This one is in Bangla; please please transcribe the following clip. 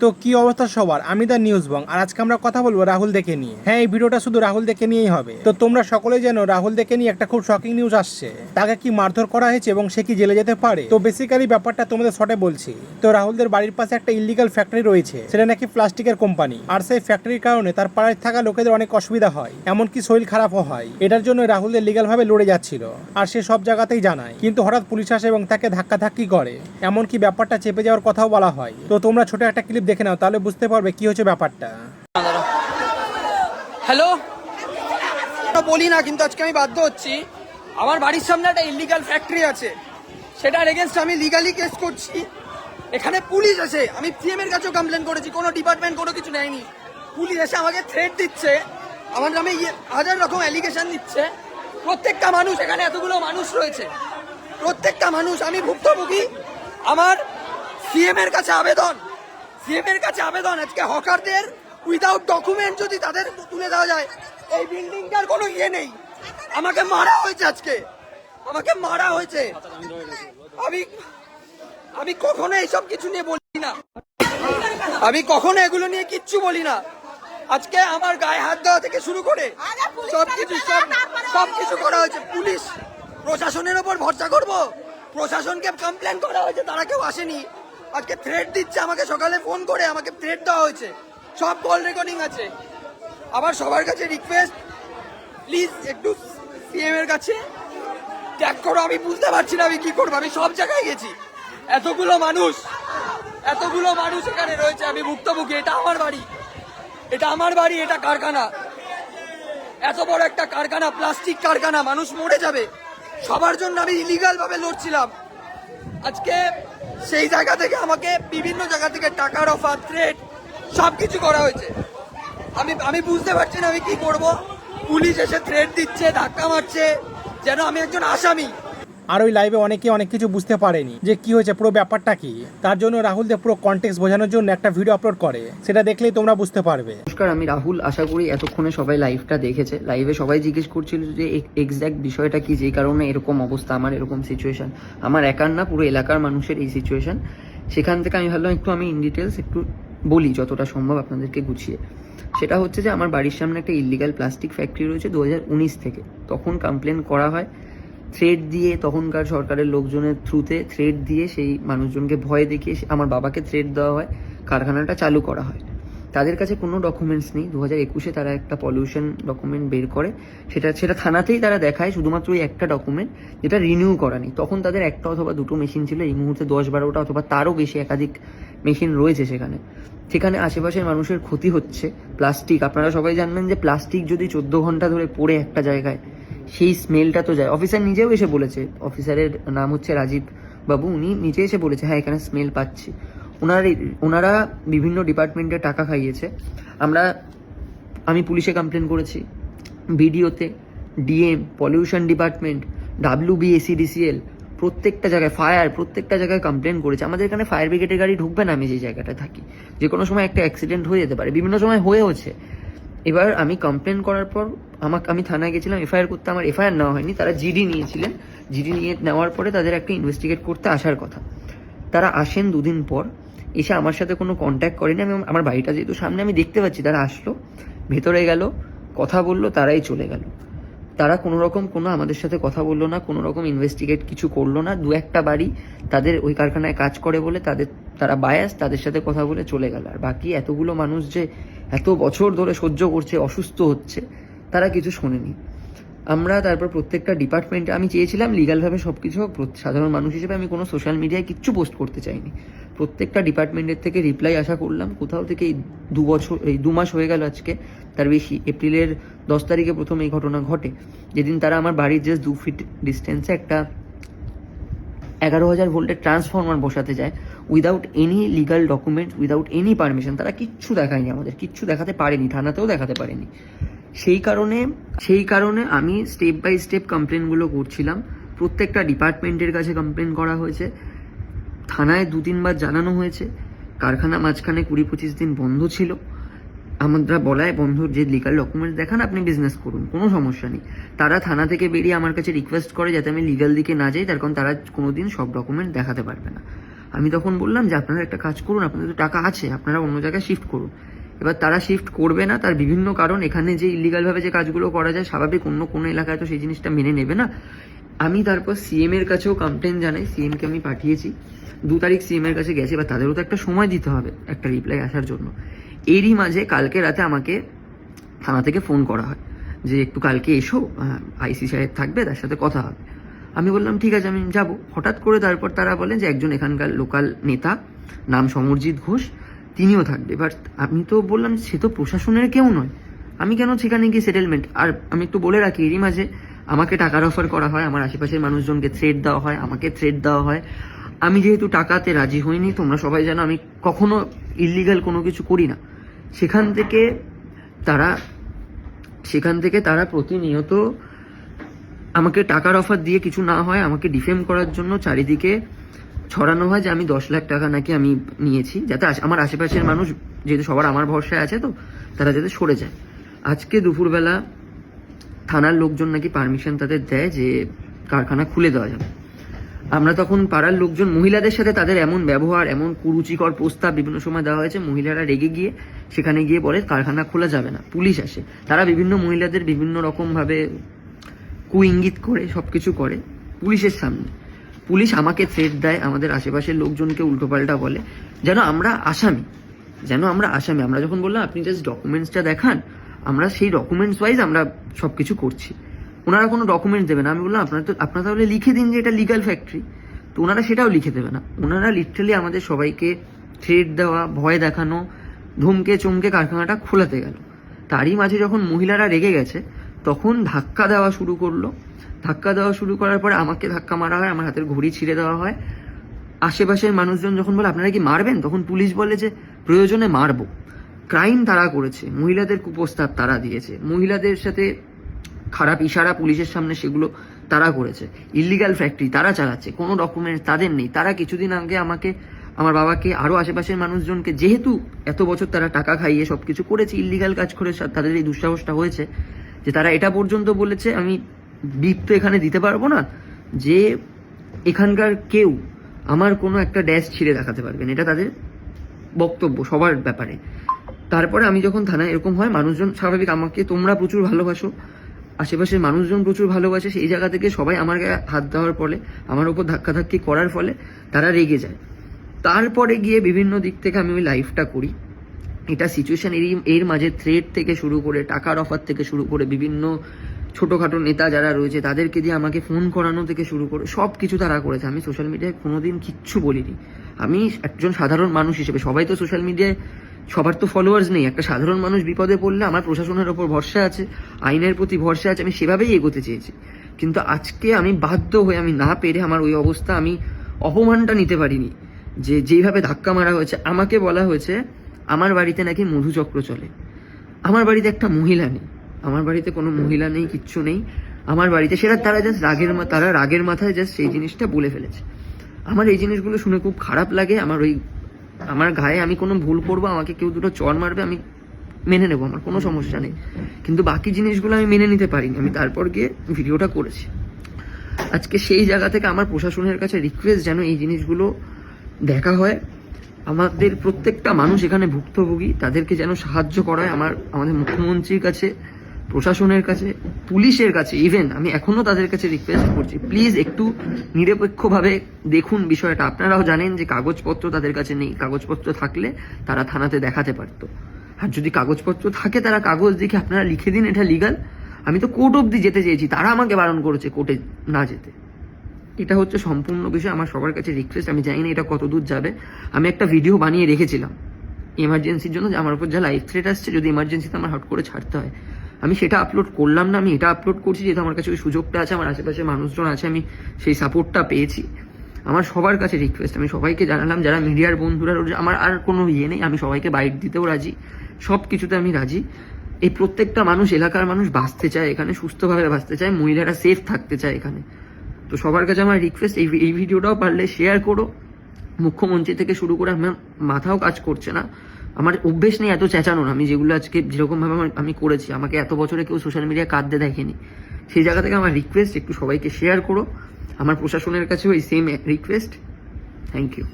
তো কি অবস্থা সবার, আমি দা নিউজ বং, আর আজকে আমরা কথা বলবো রাহুল দেখে নিয়ে। হ্যাঁ, এই ভিডিওটা শুধু রাহুল দেখে নিয়েই হবে। তো তোমরা সকলে জানো রাহুল দেখে নিয়ে একটা খুব শকিং নিউজ আসছে। তাকে কি মারধর করা হয়েছে এবং সে কি জেলে যেতে পারে। তো বেসিক্যালি ব্যাপারটা তোমাদের শর্টে বলছি। তো রাহুলদের বাড়ির পাশে একটা ইলিগাল ফ্যাক্টরি রয়েছে, সেটা নাকি প্লাস্টিকের কোম্পানি। আর সেই ফ্যাক্টরির কারণে তার পাড়ায় থাকা লোকেদের অনেক অসুবিধা হয়, এমনকি শরীর খারাপও হয়। এটার জন্য রাহুলদের লিগাল ভাবে লড়ে যাচ্ছিল, আর সে সব জায়গাতেই জানায়। কিন্তু হঠাৎ পুলিশ আসে এবং তাকে ধাক্কাধাক্কি করে, এমনকি ব্যাপারটা চেপে যাওয়ার কথাও বলা হয়। তো তোমরা ছোট একটা ক্লিপ দেখে নাও, তাহলে বুঝতে পারবে কি হচ্ছে ব্যাপারটা। হ্যালো, বলি না কিন্তু আজকে আমি বাধ্য হচ্ছি। আমার বাড়ির সামনে একটা ইলিগাল ফ্যাক্টরি আছে, সেটার এগেনস্ট আমি লিগালি কেস করছি। এখানে পুলিশ আছে, আমি সিএম এর কাছেও কমপ্লেন করেছি, কোনো ডিপার্টমেন্ট কোনো কিছু নেয়নি। পুলিশ এসে আমাকে থ্রেট দিচ্ছে, আমার নামে হাজার রকম অ্যালিগেশন দিচ্ছে। প্রত্যেকটা মানুষ, এখানে এতগুলো মানুষ রয়েছে, প্রত্যেকটা মানুষ আমি ভুক্তভোগী। আমার সিএম এর কাছে আবেদন, আজকে হকারদের উইদাউট ডকুমেন্ট যদি তাদের তুলে দেওয়া যায়। এই বিল্ডিংটার কোনো ইয়ে নেই, আমাকে মারা হয়েছে, আজকে আমাকে মারা হয়েছে। আমি কখনো এইসব কিছু নিয়ে বলি না, আমি কখনো এগুলো নিয়ে কিচ্ছু বলি না। আজকে আমার গায়ে হাত দেওয়া থেকে শুরু করে সবকিছু করা হয়েছে। পুলিশ প্রশাসনের ওপর ভরসা করব? প্রশাসনকে কমপ্লেন করা হয়েছে, তারা কেউ আসেনি। আজকে থ্রেট দিচ্ছে, আমাকে সকালে ফোন করে আমাকে থ্রেট দেওয়া হয়েছে, সব কল রেকর্ডিং আছে। আবার সবার কাছে রিকোয়েস্ট, প্লিজ একটু সিএম এর কাছে ট্যাগ করো। আমি বুঝতে পারছি না আমি কি করবো, আমি সব জায়গায় গেছি, এতগুলো মানুষ এখানে রয়েছে, আমি ভুক্তভোগী। এটা আমার বাড়ি, এটা কারখানা, এত বড় একটা কারখানা, প্লাস্টিক কারখানা, মানুষ মরে যাবে। সবার জন্য আমি ইলিগাল ভাবে লড়ছিলাম। আজকে সেই জায়গা থেকে আমাকে বিভিন্ন জায়গা থেকে টাকার অফার, থ্রেট সবকিছু করা হয়েছে। আমি বুঝতে পারছি না আমি কি করব। পুলিশ এসে থ্রেট দিচ্ছে, ধাক্কা মারছে, যেন আমি একজন আসামি। আর ওই লাইভে অনেকে অনেক কিছু বুঝতে পারেনি যে কি হয়েছে, পুরো ব্যাপারটা কি। তার জন্য রাহুল দেব পুরো কনটেক্সট বোঝানোর জন্য একটা ভিডিও আপলোড করে, সেটা দেখলেই তোমরা বুঝতে পারবে। নমস্কার, আমি রাহুল। আশা করি এতক্ষণে সবাই লাইভটা দেখেছে। লাইভে সবাই জিজ্ঞেস করছিল যে এক্স্যাক্ট বিষয়টা কি, যে কারণে এরকম অবস্থা, আমার এরকম সিচুয়েশন, আমার একার না, পুরো এলাকার মানুষের এই সিচুয়েশন। সেখান থেকে আমি ভাবলাম আমি ইন ডিটেলস একটু বলি যতটা সম্ভব আপনাদেরকে গুছিয়ে। সেটা হচ্ছে যে আমার বাড়ির সামনে একটা ইলিগাল প্লাস্টিক ফ্যাক্টরি রয়েছে 2019 থেকে। তখন কমপ্লেন করা হয়, থ্রেড দিয়ে, তখনকার সরকারের লোকজনের থ্রুতে থ্রেড দিয়ে, সেই মানুষজনকে ভয় দেখিয়ে আমার বাবাকে থ্রেড দেওয়া হয়, কারখানাটা চালু করা হয়। তাদের কাছে কোনো ডকুমেন্টস নেই। 2021-এ তারা একটা পলিউশন ডকুমেন্ট বের করে, সেটা থানাতেই তারা দেখায়, শুধুমাত্র ওই একটা ডকুমেন্ট, যেটা রিনিউ করা নেই। তখন তাদের একটা অথবা দুটো মেশিন ছিল, এই মুহূর্তে 10-12টা অথবা তারও বেশি একাধিক মেশিন রয়েছে সেখানে আশেপাশের মানুষের ক্ষতি হচ্ছে। প্লাস্টিক, আপনারা সবাই জানবেন যে প্লাস্টিক যদি 14 ঘন্টা ধরে পড়ে একটা জায়গায়, সেই স্মেলটা তো যায়। অফিসার নিজেও এসে বলেছে, অফিসারের নাম হচ্ছে রাজীব বাবু, উনি নিজে এসে বলেছে হ্যাঁ এখানে স্মেল পাচ্ছি। ওনারা বিভিন্ন ডিপার্টমেন্টে টাকা খাইয়েছে। আমি পুলিশে কমপ্লেন করেছি, বিডিওতে, ডিএম, পলিউশন ডিপার্টমেন্ট, WBSEDCL, প্রত্যেকটা জায়গায়, ফায়ার, প্রত্যেকটা জায়গায় কমপ্লেন করেছে। আমাদের এখানে ফায়ার ব্রিগেডের গাড়ি ঢুকবে না, আমি যে জায়গাটায় থাকি, যে কোনো সময় একটা অ্যাক্সিডেন্ট হয়ে যেতে পারে, বিভিন্ন সময় হয়েওছে। এবার আমি কমপ্লেন করার পর আমি থানায় গেছিলাম এফআইআর করতে, আমার এফআইআর নেওয়া হয়নি। তারা জিডি নিয়েছিলেন, জিডি নেওয়ার পরে তাদের একটা ইনভেস্টিগেট করতে আসার কথা। তারা আসেন 2 দিন পর, এসে আমার সাথে কোনো কন্ট্যাক্ট করেনি। আমার বাড়িটা যেহেতু সামনে, আমি দেখতে পাচ্ছি, তারা আসলো, ভেতরে গেল, কথা বললো, তারাই চলে গেল। তারা কোনো আমাদের সাথে কথা বললো না, কোনো রকম ইনভেস্টিগেট কিছু করলো না। 2-1টা বাড়ি তাদের ওই কারখানায় কাজ করে বলে তারা বায়াস, তাদের সাথে কথা বলে চলে গেল। আর বাকি এতগুলো মানুষ যে এত বছর ধরে সহ্য করছে, অসুস্থ হচ্ছে, তারা কিছু শোনেনি। আমরা তারপর প্রত্যেকটা ডিপার্টমেন্টে, আমি চেয়েছিলাম লিগালভাবে সব কিছু হোক। সাধারণ মানুষ হিসেবে আমি কোনো সোশ্যাল মিডিয়ায় কিচ্ছু পোস্ট করতে চাইনি। প্রত্যেকটা ডিপার্টমেন্টের থেকে রিপ্লাই আশা করলাম। কোথাও থেকে এই 2 মাস হয়ে গেল আজকে, তার বেশি। এপ্রিলের 10 তারিখে প্রথম এই ঘটনা ঘটে, যেদিন তারা আমার বাড়ির জাস্ট 2 ফিট ডিস্টেন্সে একটা 11,000 ভোল্টের ট্রান্সফরমার বসাতে যায়, without any legal document, without any permission. তারা কিচ্ছু দেখায়নি, আমাদের কিচ্ছু দেখাতে পারেনি, থানাতেও দেখাতে পারেনি। সেই কারণে আমি স্টেপ বাই স্টেপ কমপ্লেনগুলো করছিলাম। প্রত্যেকটা ডিপার্টমেন্টের কাছে কমপ্লেন করা হয়েছে, থানায় 2-3 বার জানানো হয়েছে। কারখানা মাঝখানে 20-25 দিন বন্ধ ছিল। আমরা বলায় বন্ধুর যে লিগাল ডকুমেন্টস দেখান, আপনি বিজনেস করুন, কোনো সমস্যা নেই। তারা থানা থেকে বেরিয়ে আমার কাছে রিকোয়েস্ট করে যাতে আমি লিগাল দিকে না যাই, তার কারণ তারা কোনোদিন সব ডকুমেন্ট দেখাতে পারবে না। আমি তখন বললাম যে আপনারা একটা কাজ করুন, আপনাদের তো টাকা আছে, আপনারা অন্য জায়গায় শিফট করুন। এবার তারা শিফট করবে না, তার বিভিন্ন কারণ, এখানে যে ইলিগালভাবে যে কাজগুলো করা যায় স্বাভাবিক অন্য কোনো এলাকায় তো সেই জিনিসটা মেনে নেবে না। আমি তারপর সিএম এর কাছেও কমপ্লেন জানাই, সিএমকে আমি পাঠিয়েছি, 2 তারিখ সিএম এর কাছে গেছি, এবার তাদেরও তো একটা সময় দিতে হবে একটা রিপ্লাই আসার জন্য। এরই মাঝে কালকে রাতে আমাকে থানা থেকে ফোন করা হয় যে একটু কালকে এসো, আইসি সাহেব থাকবে, তার সাথে কথা হবে। আমি বললাম ঠিক আছে আমি যাব। হঠাৎ করে তারপর তারা বলেন যে একজন এখানকার লোকাল নেতা, নাম সমরজিৎ ঘোষ, তিনিও থাকবে। এবার আমি তো বললাম সে তো প্রশাসনের কেউ নয়, আমি কেন সেখানে গিয়ে সেটেলমেন্ট। আর আমি একটু বলে রাখি, এরই মাঝে আমাকে টাকার অফার করা হয়, আমার আশেপাশের মানুষজনকে থ্রেট দেওয়া হয়, আমাকে থ্রেট দেওয়া হয়। আমি যেহেতু টাকাতে রাজি হইনি, তোমরা সবাই জানো আমি কখনো ইলিগাল কোনো কিছু করি না। সেখান থেকে তারা প্রতিনিয়ত আমাকে টাকার অফার দিয়ে কিছু না হয় আমাকে ডিফেম করার জন্য চারিদিকে ছড়ানো হয় যে আমি 10 লাখ টাকা নাকি আমি নিয়েছি, যাতে আমার আশেপাশের মানুষ, যেহেতু সবার আমার ভরসায় আছে, তো তারা যাতে সরে যায়। আজকে দুপুরবেলা থানার লোকজন নাকি পারমিশন তাদের দেয় যে কারখানা খুলে দেওয়া যাবে। আমরা তখন পাড়ার লোকজন, মহিলাদের সাথে তাদের এমন ব্যবহার, এমন কুরুচিকর প্রস্তাব বিভিন্ন সময় দেওয়া হয়েছে, মহিলারা রেগে গিয়ে সেখানে গিয়ে বলে কারখানা খোলা যাবে না। পুলিশ আসে, তারা বিভিন্ন মহিলাদের বিভিন্ন রকমভাবে কুইঙ্গিত করে সবকিছু করে পুলিশের সামনে। পুলিশ আমাকে থ্রেট দেয়, আমাদের আশেপাশের লোকজনকে উল্টোপাল্টা বলে, যেন আমরা আসামি। আমরা যখন বললাম আপনি জাস্ট ডকুমেন্টসটা দেখান, আমরা সেই ডকুমেন্টস ওয়াইজ আমরা সবকিছু করছি। ওনারা কোনো ডকুমেন্টস দেবে না। আমি বললাম আপনারা তাহলে লিখে দিন যে এটা লিগাল ফ্যাক্টরি। তো ওনারা সেটাও লিখে দেবে না। ওনারা লিটারালি আমাদের সবাইকে থ্রেট দেওয়া, ভয় দেখানো, ধমকে চমকে কারখানাটা খোলাতে গেল। তারই মাঝে যখন মহিলারা রেগে গেছে তখন ধাক্কা দেওয়া শুরু করলো। ধাক্কা দেওয়া শুরু করার পরে আমাকে ধাক্কা মারা হয়, আমার হাতের ঘড়ি ছিঁড়ে দেওয়া হয়। আশেপাশের মানুষজন যখন বলে আপনারা কি মারবেন, তখন পুলিশ বলে যে প্রয়োজনে মারবো। ক্রাইম তারা করেছে, মহিলাদের কুপ্রস্তাব তারা দিয়েছে, মহিলাদের সাথে খারাপ ইশারা পুলিশের সামনে সেগুলো তারা করেছে, ইলিগাল ফ্যাক্টরি তারা চালাচ্ছে, কোনো ডকুমেন্টস তাদের নেই। তারা কিছুদিন আগে আমাকে, আমার বাবাকে, আরও আশেপাশের মানুষজনকে, যেহেতু এত বছর তারা টাকা খাইয়ে সব কিছু করেছে, ইলিগাল কাজ করে তাদের এই দুঃসাহসটা হয়েছে যে তারা এটা পর্যন্ত বলেছে, আমি বিপ তো এখানে দিতে পারবো না, যে এখানকার কেউ আমার কোনো একটা ড্যাশ ছিঁড়ে দেখাতে পারবেন, এটা তাদের বক্তব্য সবার ব্যাপারে। তারপরে আমি যখন থানায় এরকম হয়, মানুষজন স্বাভাবিক, আমাকে তোমরা প্রচুর ভালোবাসো, আশেপাশের মানুষজন প্রচুর ভালোবাসে, সেই জায়গা থেকে সবাই আমার গায়ে হাত দেওয়ার ফলে, আমার উপর ধাক্কাধাক্কি করার ফলে তারা রেগে যায়। তারপরে গিয়ে বিভিন্ন দিক থেকে আমি ওই লাইফটা করি। এটা সিচুয়েশন, এর মাঝে থ্রেট থেকে শুরু করে, টাকার অফার থেকে শুরু করে, বিভিন্ন ছোটোখাটো নেতা যারা রয়েছে তাদেরকে দিয়ে আমাকে ফোন করানো থেকে শুরু করে সব কিছু তারা করেছে। আমি সোশ্যাল মিডিয়ায় কোনোদিন কিচ্ছু বলিনি। আমি একজন সাধারণ মানুষ হিসেবে, সবাই তো সোশ্যাল মিডিয়ায়, সবার তো ফলোয়ার্স নেই, একটা সাধারণ মানুষ বিপদে পড়লে আমার প্রশাসনের ওপর ভরসা আছে, আইনের প্রতি ভরসা আছে, আমি সেভাবেই এগোতে চেয়েছি। কিন্তু আজকে আমি বাধ্য হয়ে, আমি না পেরে, আমার ওই অবস্থা, আমি অপমানটা নিতে পারিনি। যেইভাবে ধাক্কা মারা হয়েছে, আমাকে বলা হয়েছে আমার বাড়িতে নাকি মধুচক্র চলে। আমার বাড়িতে একটা মহিলা নেই, আমার বাড়িতে কোনো মহিলা নেই, কিচ্ছু নেই আমার বাড়িতে। সেটা তারা জাস্ট রাগের মাথায় জাস্ট সেই জিনিসটা বলে ফেলেছে। আমার এই জিনিসগুলো শুনে খুব খারাপ লাগে। আমার গায়ে আমি কোনো ভুল করবো, আমাকে কেউ দুটো চড় মারবে, আমি মেনে নেবো, আমার কোনো সমস্যা নেই। কিন্তু বাকি জিনিসগুলো আমি মেনে নিতে পারিনি। আমি তারপর গিয়ে ভিডিওটা করেছি। আজকে সেই জায়গা থেকে আমার প্রশাসনের কাছে রিকোয়েস্ট যেন এই জিনিসগুলো দেখা হয়। আমাদের প্রত্যেকটা মানুষ এখানে ভুক্তভোগী, তাদেরকে যেন সাহায্য করা হয়। আমাদের মুখ্যমন্ত্রীর কাছে, প্রশাসনের কাছে, পুলিশের কাছে, ইভেন আমি এখনো তাদের কাছে রিকোয়েস্ট করছি, প্লিজ একটু নিরপেক্ষভাবে দেখুন বিষয়টা। আপনারাও জানেন যে কাগজপত্র তাদের কাছে নেই, কাগজপত্র থাকলে তারা থানাতে দেখাতে পারতো। আর যদি কাগজপত্র থাকে, তারা কাগজ দেখে আপনারা লিখে দিন এটা লিগাল। আমি তো কোর্ট অবধি যেতে চেয়েছি, তারা আমাকে বারণ করেছে কোর্টে না যেতে। এটা হচ্ছে সম্পূর্ণ বিষয়। আমার সবার কাছে রিকোয়েস্ট, আমি জানি না এটা কত দূর যাবে। আমি একটা ভিডিও বানিয়ে রেখেছিলাম এমার্জেন্সির জন্য, যে আমার উপর যা লাইফ থ্রেট আসছে, যদি এমার্জেন্সিতে আমার হট করে ছাড়তে হয়। আমি সেটা আপলোড করলাম না, আমি এটা আপলোড করছি যেহেতু আমার কাছে ওই সুযোগটা আছে, আমার আশেপাশে মানুষজন আছে, আমি সেই সাপোর্টটা পেয়েছি। আমার সবার কাছে রিকোয়েস্ট, আমি সবাইকে জানালাম, যারা মিডিয়ার বন্ধুরা, আমার আর কোনো ইয়ে নেই, আমি সবাইকে বাইট দিতেও রাজি, সব কিছুতে আমি রাজি। এই প্রত্যেকটা মানুষ, এলাকার মানুষ বাঁচতে চায় এখানে, সুস্থভাবে বাঁচতে চায়, মহিলারা সেফ থাকতে চায় এখানে। তো সবার কাছে আমার রিকোয়েস্ট, এই ভিডিওটাও পারলে শেয়ার করো। মুখ্যমন্ত্রী থেকে শুরু করে আমার মাথাও কাজ করছে না, আমার অভ্যেস নেই এত চেঁচানোর। আমি যেগুলো আজকে যেরকমভাবে আমি করেছি, আমাকে এত বছরে কেউ সোশ্যাল মিডিয়ায় কাঁদতে দেখেনি। সেই জায়গা থেকে আমার রিকোয়েস্ট, একটু সবাইকে শেয়ার করো। আমার প্রশাসনের কাছেও এই সেম রিকোয়েস্ট। Thank you.